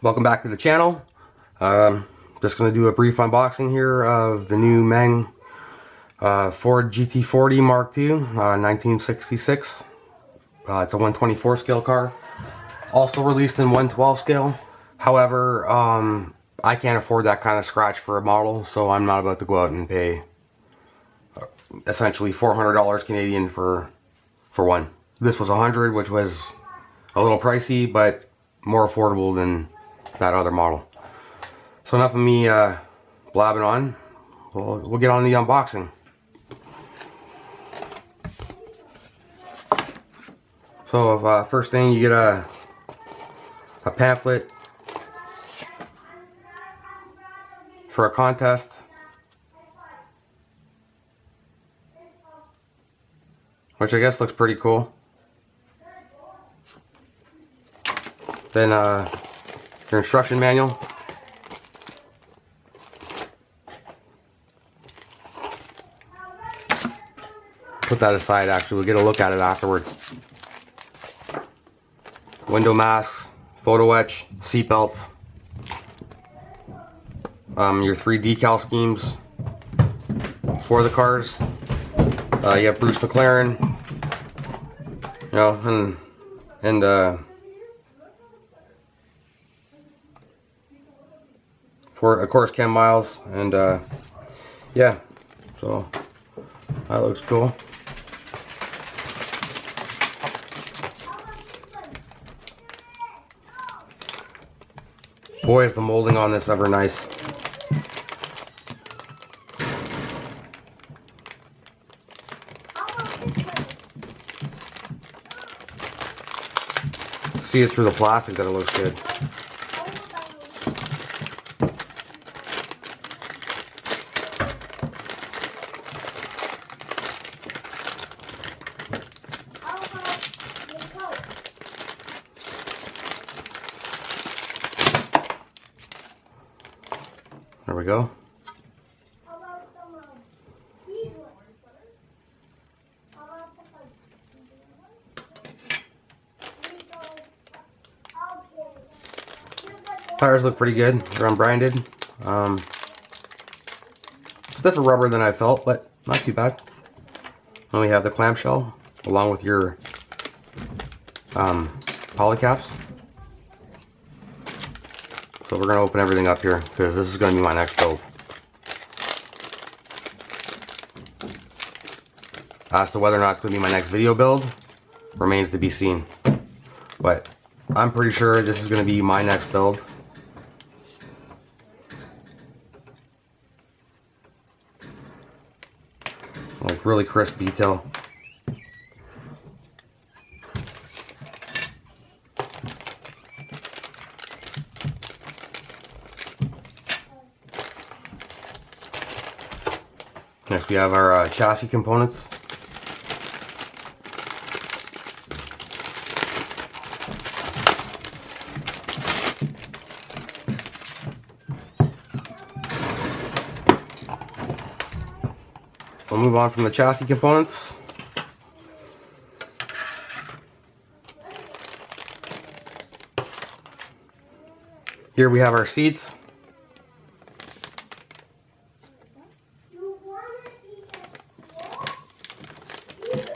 Welcome back to the channel. Just going to do a brief unboxing here of the new Meng Ford GT40 Mark II 1966. It's a 124 scale car, also released in 112 scale. However, I can't afford that kind of scratch for a model, so I'm not about to go out and pay essentially $400 Canadian for one. This was $100, which was a little pricey, but more affordable than that other model. So enough of me blabbing on. We'll get on the unboxing. So first thing, you get a pamphlet for a contest. Which I guess looks pretty cool. Then your instruction manual. Put that aside, actually, we'll get a look at it afterwards. Window masks, photo etch, seat belts. Your 3 decal schemes for the cars. You have Bruce McLaren, you know, and for, of course, Ken Miles, and yeah, so that looks cool. Boy, is the molding on this ever nice. See it through the plastic that it looks good. There we go. Tires look pretty good. They're unbranded. Stiffer rubber than I felt, but not too bad. Then we have the clamshell along with your poly caps. So we're going to open everything up here because this is going to be my next build. As to whether or not it's going to be my next video build remains to be seen. But I'm pretty sure this is going to be my next build. Like really crisp detail. Next we have our chassis components. We'll move on from the chassis components. Here we have our seats.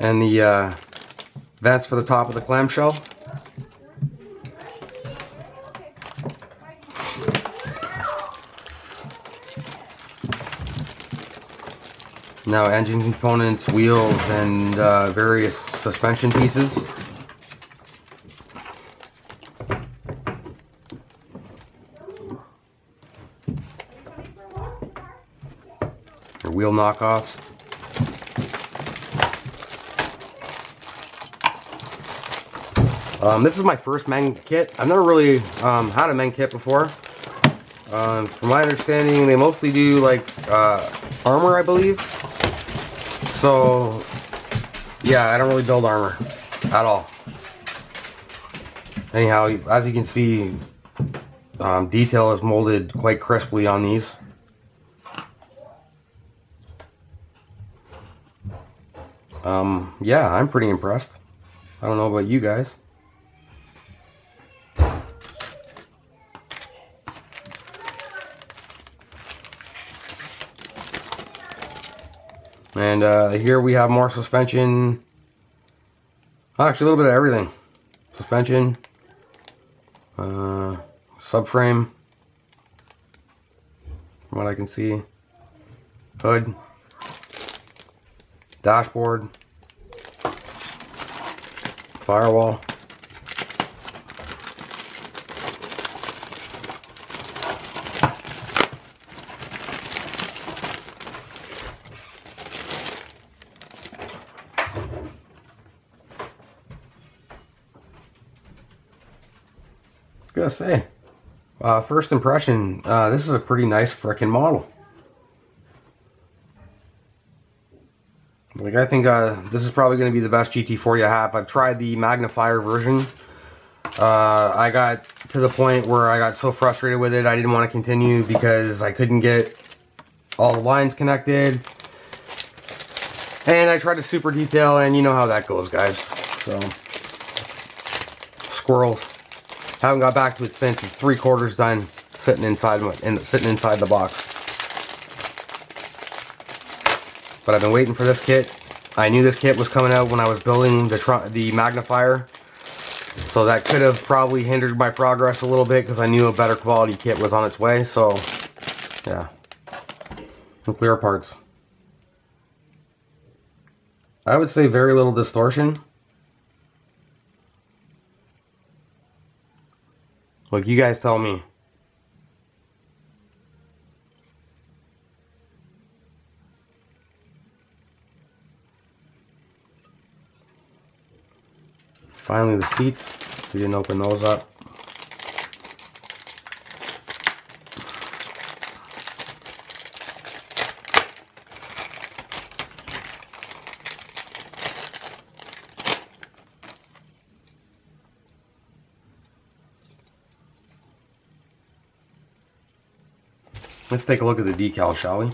And the vents for the top of the clamshell. Now engine components, wheels, and various suspension pieces. Your wheel knockoffs. This is my first Meng kit. I've never really had a Meng kit before. From my understanding, they mostly do like armor, I believe. So, yeah, I don't really build armor at all. Anyhow, as you can see, detail is molded quite crisply on these. Yeah, I'm pretty impressed. I don't know about you guys. And here we have more suspension. Actually, a little bit of everything. Suspension, subframe, from what I can see, hood, dashboard, firewall. Gotta say, first impression, this is a pretty nice frickin' model. Like, I think this is probably going to be the best GT40 I have. I've tried the magnifier version. I got to the point where I got so frustrated with it, I didn't want to continue because I couldn't get all the lines connected. And I tried to super detail, and you know how that goes, guys. So, squirrels. Haven't got back to it since. It's 3/4 done, sitting inside the box. But I've been waiting for this kit. I knew this kit was coming out when I was building the magnifier, so that could have probably hindered my progress a little bit because I knew a better quality kit was on its way. So, yeah, nuclear parts. I would say very little distortion. Look, you guys tell me. Finally, the seats. We didn't open those up. Let's take a look at the decal, shall we?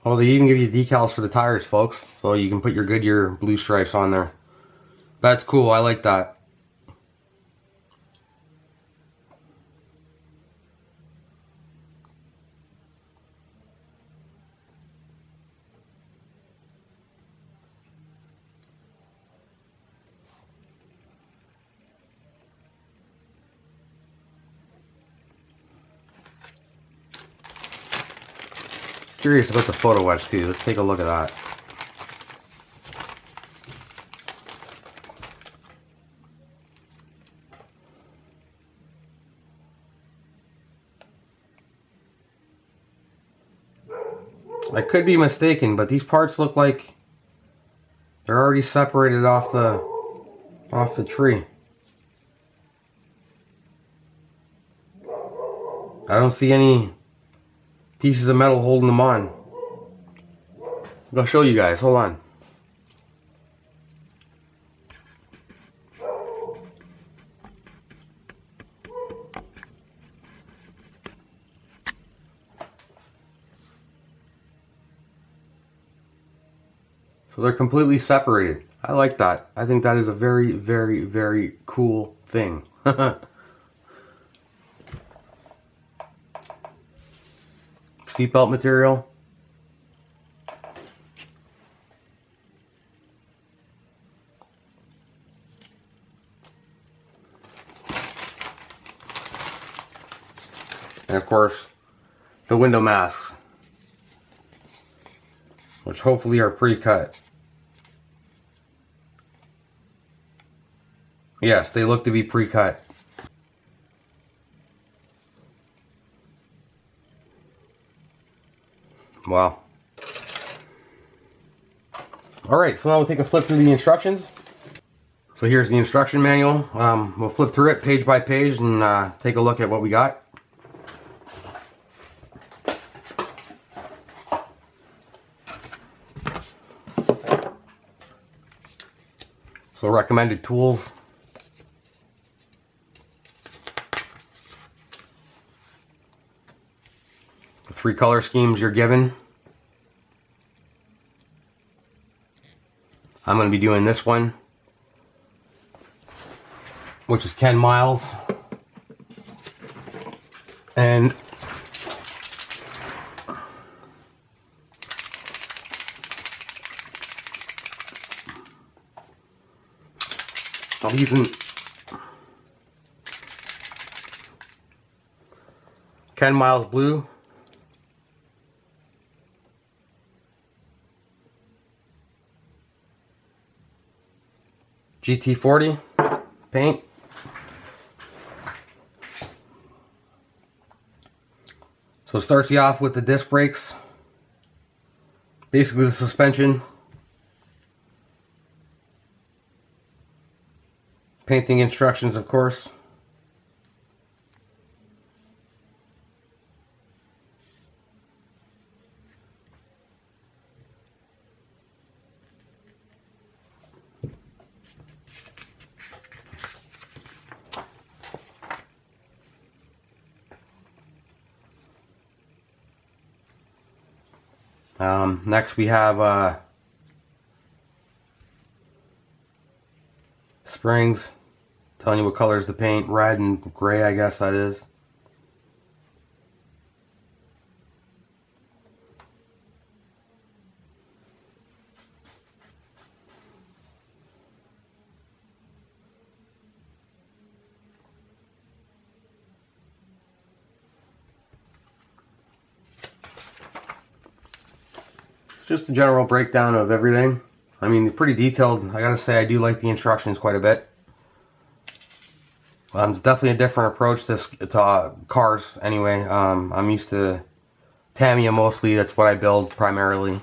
Oh, they even give you decals for the tires, folks, so you can put your Goodyear blue stripes on there. That's cool. I like that. Curious about the photo wedge too. Let's take a look at that. I could be mistaken, but these parts look like they're already separated off the tree. I don't see any pieces of metal holding them on. I'll show you guys. Hold on. So they're completely separated. I like that. I think that is a very, very, very cool thing. Seatbelt material. And of course, the window masks, which hopefully are pre-cut. Yes, they look to be pre-cut. Wow. Alright, so now we'll take a flip through the instructions. So here's the instruction manual. We'll flip through it page by page and take a look at what we got. So recommended tools. The 3 color schemes you're given. I'm going to be doing this one, which is 10 miles. And I'm using Ken Miles Blue, GT40 paint. So it starts you off with the disc brakes, basically the suspension, painting instructions of course. Next we have springs, telling you what colors to paint, red and gray I guess that is. Just a general breakdown of everything. I mean, pretty detailed. I gotta say, I do like the instructions quite a bit. It's definitely a different approach to cars anyway. I'm used to Tamiya mostly. That's what I build primarily.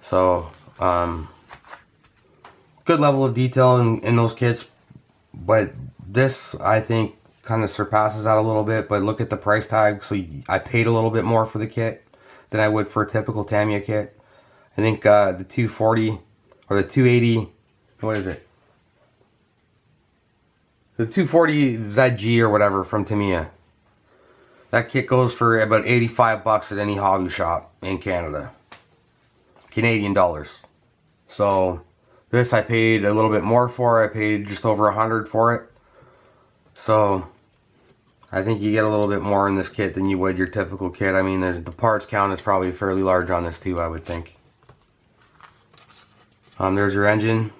So, good level of detail in those kits. But this, I think, kind of surpasses that a little bit. But look at the price tag. So I paid a little bit more for the kit than I would for a typical Tamiya kit. I think the 240 or the 280, what is it? The 240 ZG or whatever from Tamiya. That kit goes for about 85 bucks at any hobby shop in Canada. Canadian dollars. So this I paid a little bit more for. I paid just over 100 for it. So I think you get a little bit more in this kit than you would your typical kit. I mean, the parts count is probably fairly large on this too, I would think. There's your engine.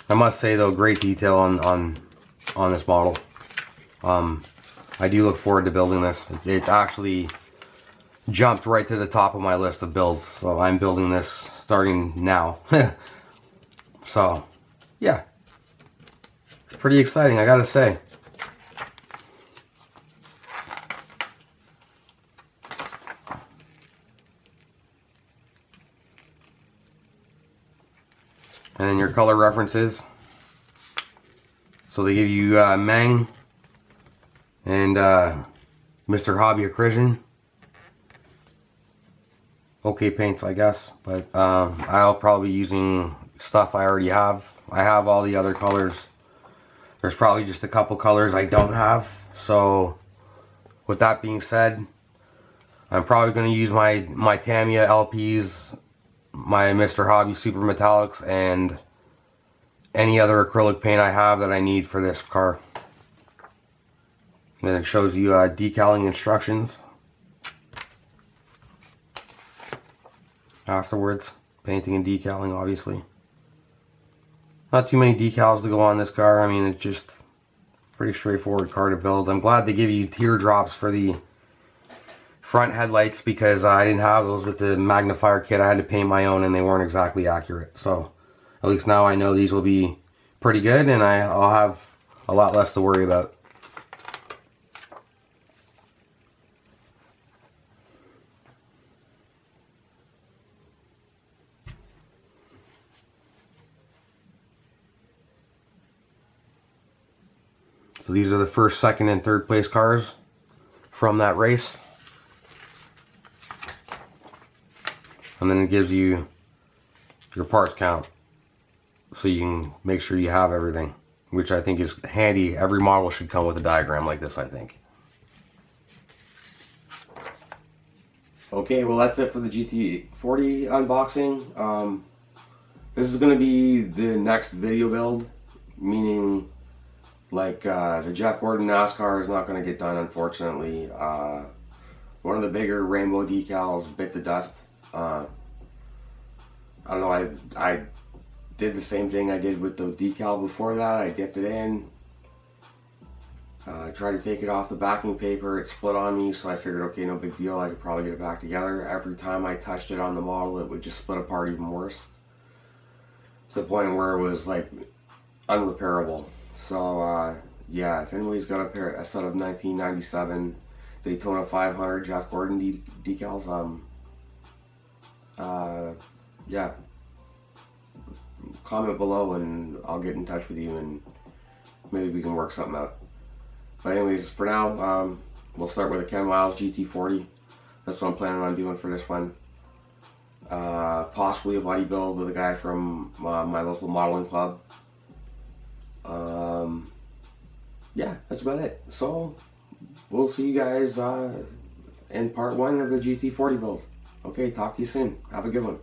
I must say though, great detail on this model. I do look forward to building this. It's actually jumped right to the top of my list of builds, so I'm building this starting now. So yeah, it's pretty exciting, I gotta say. And then your color references. So they give you Meng and Mr. Hobby Accretion. Okay paints, I guess, but I'll probably be using stuff I already have. I have all the other colors. There's probably just a couple colors I don't have. So with that being said, I'm probably going to use my Tamiya LPs, my Mr. Hobby Super Metallics, and any other acrylic paint I have that I need for this car. And then it shows you decaling instructions afterwards. Painting and decaling, obviously. Not too many decals to go on this car. I mean, it's just pretty straightforward car to build. I'm glad they give you teardrops for the front headlights because I didn't have those with the magnifier kit. I had to paint my own and they weren't exactly accurate. So at least now I know these will be pretty good and I'll have a lot less to worry about. So these are the first, second, and third place cars from that race. And then it gives you your parts count, so you can make sure you have everything, which I think is handy. Every model should come with a diagram like this, I think. Okay, well that's it for the GT40 unboxing. This is going to be the next video build, meaning like the Jeff Gordon NASCAR is not going to get done, unfortunately. One of the bigger rainbow decals bit the dust. I don't know, I did the same thing I did with the decal before that. I dipped it in, tried to take it off the backing paper. It split on me, so I figured, okay, no big deal, I could probably get it back together. Every time I touched it on the model, it would just split apart even worse, to the point where it was like unrepairable. So yeah, if anybody's got a set of 1997 Daytona 500 Jeff Gordon decals, yeah, comment below and I'll get in touch with you and maybe we can work something out. But anyways, for now, we'll start with a Ken Miles GT40. That's what I'm planning on doing for this one. Possibly a buddy build with a guy from my local modeling club. Yeah, that's about it. So we'll see you guys in part 1 of the GT40 build. Okay, talk to you soon. Have a good one.